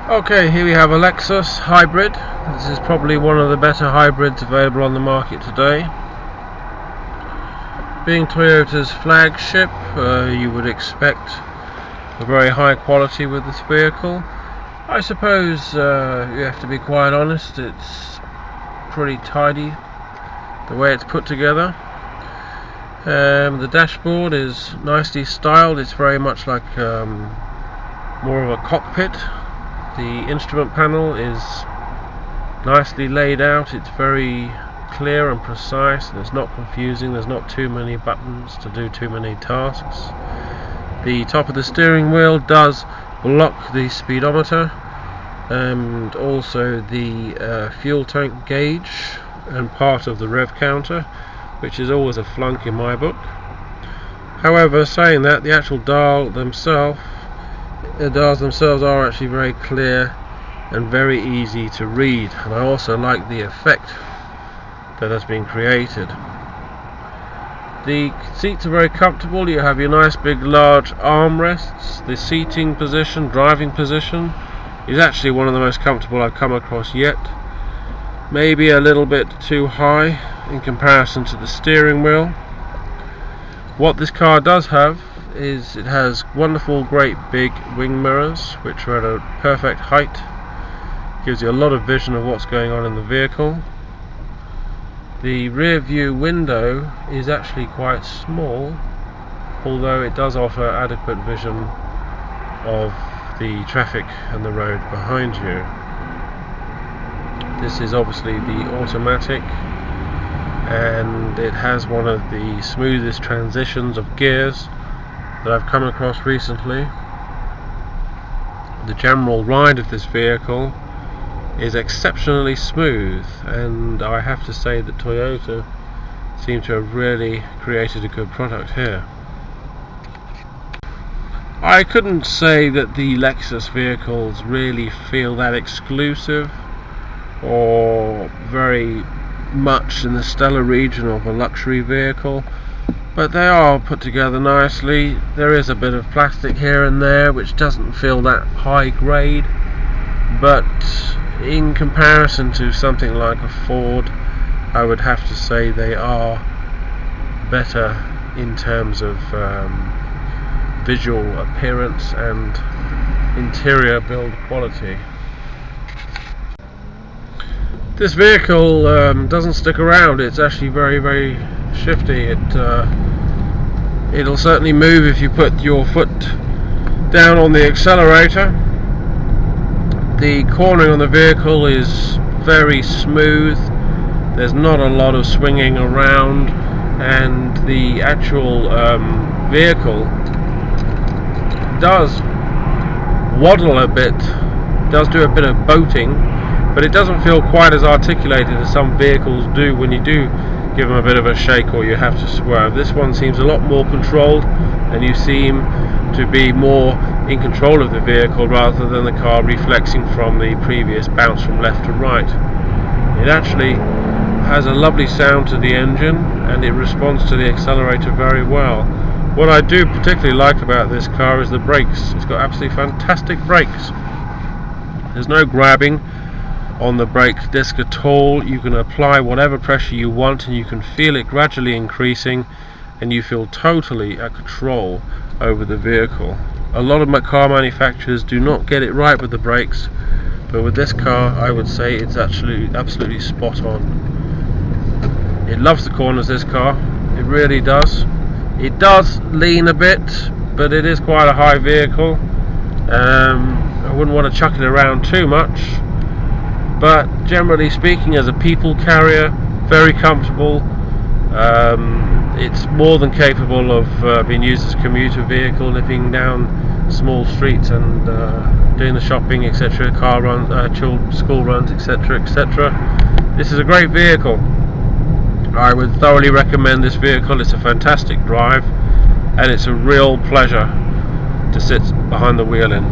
Okay, here we have a Lexus hybrid. This is probably one of the better hybrids available on the market today. Being Toyota's flagship, you would expect a very high quality with this vehicle. I suppose you have to be quite honest, it's pretty tidy the way it's put together. The dashboard is nicely styled. It's very much like more of a cockpit. The instrument panel is nicely laid out. It's very clear and precise, and it's not confusing. There's not too many buttons to do too many tasks. The top of the steering wheel does block the speedometer and also the fuel tank gauge and part of the rev counter, which is always a flunk in my book. However, saying that, the actual dials themselves are actually very clear and very easy to read, and I also like the effect that has been created. The seats are very comfortable. You have your nice big large armrests. The seating position, driving position, is actually one of the most comfortable I've come across yet. Maybe a little bit too high in comparison to the steering wheel. What this car does have is it has wonderful great big wing mirrors which are at a perfect height. Gives you a lot of vision of what's going on in the vehicle. The rear view window is actually quite small, although it does offer adequate vision of the traffic and the road behind you. This is obviously the automatic, and it has one of the smoothest transitions of gears that I've come across recently. The general ride of this vehicle is exceptionally smooth, and I have to say that Toyota seem to have really created a good product here. I couldn't say that the Lexus vehicles really feel that exclusive or very much in the stellar region of a luxury vehicle, but they are put together nicely. There is a bit of plastic here and there which doesn't feel that high grade, but in comparison to something like a Ford, I would have to say they are better in terms of visual appearance and interior build quality. This vehicle doesn't stick around. It's actually very shifty. It'll certainly move if you put your foot down on the accelerator. The cornering on the vehicle is very smooth. There's not a lot of swinging around, and the actual vehicle does waddle a bit, does do a bit of boating, but it doesn't feel quite as articulated as some vehicles do when you do give them a bit of a shake or you have to swerve. This one seems a lot more controlled, and you seem to be more in control of the vehicle rather than the car reflexing from the previous bounce from left to right. It actually has a lovely sound to the engine, and it responds to the accelerator very well. What I do particularly like about this car is the brakes. It's got absolutely fantastic brakes. There's no grabbing on the brake disc at all. You can apply whatever pressure you want, and you can feel it gradually increasing, and you feel totally at control over the vehicle. A lot of car manufacturers do not get it right with the brakes, but with this car I would say it's actually absolutely spot on. It loves the corners, this car. It really does. It does lean a bit, but it is quite a high vehicle. I wouldn't want to chuck it around too much, but generally speaking, as a people carrier, very comfortable. It's more than capable of being used as a commuter vehicle, nipping down small streets and doing the shopping, etc., car runs, school runs, etc., etc. This is a great vehicle. I would thoroughly recommend this vehicle. It's a fantastic drive, and it's a real pleasure to sit behind the wheel in.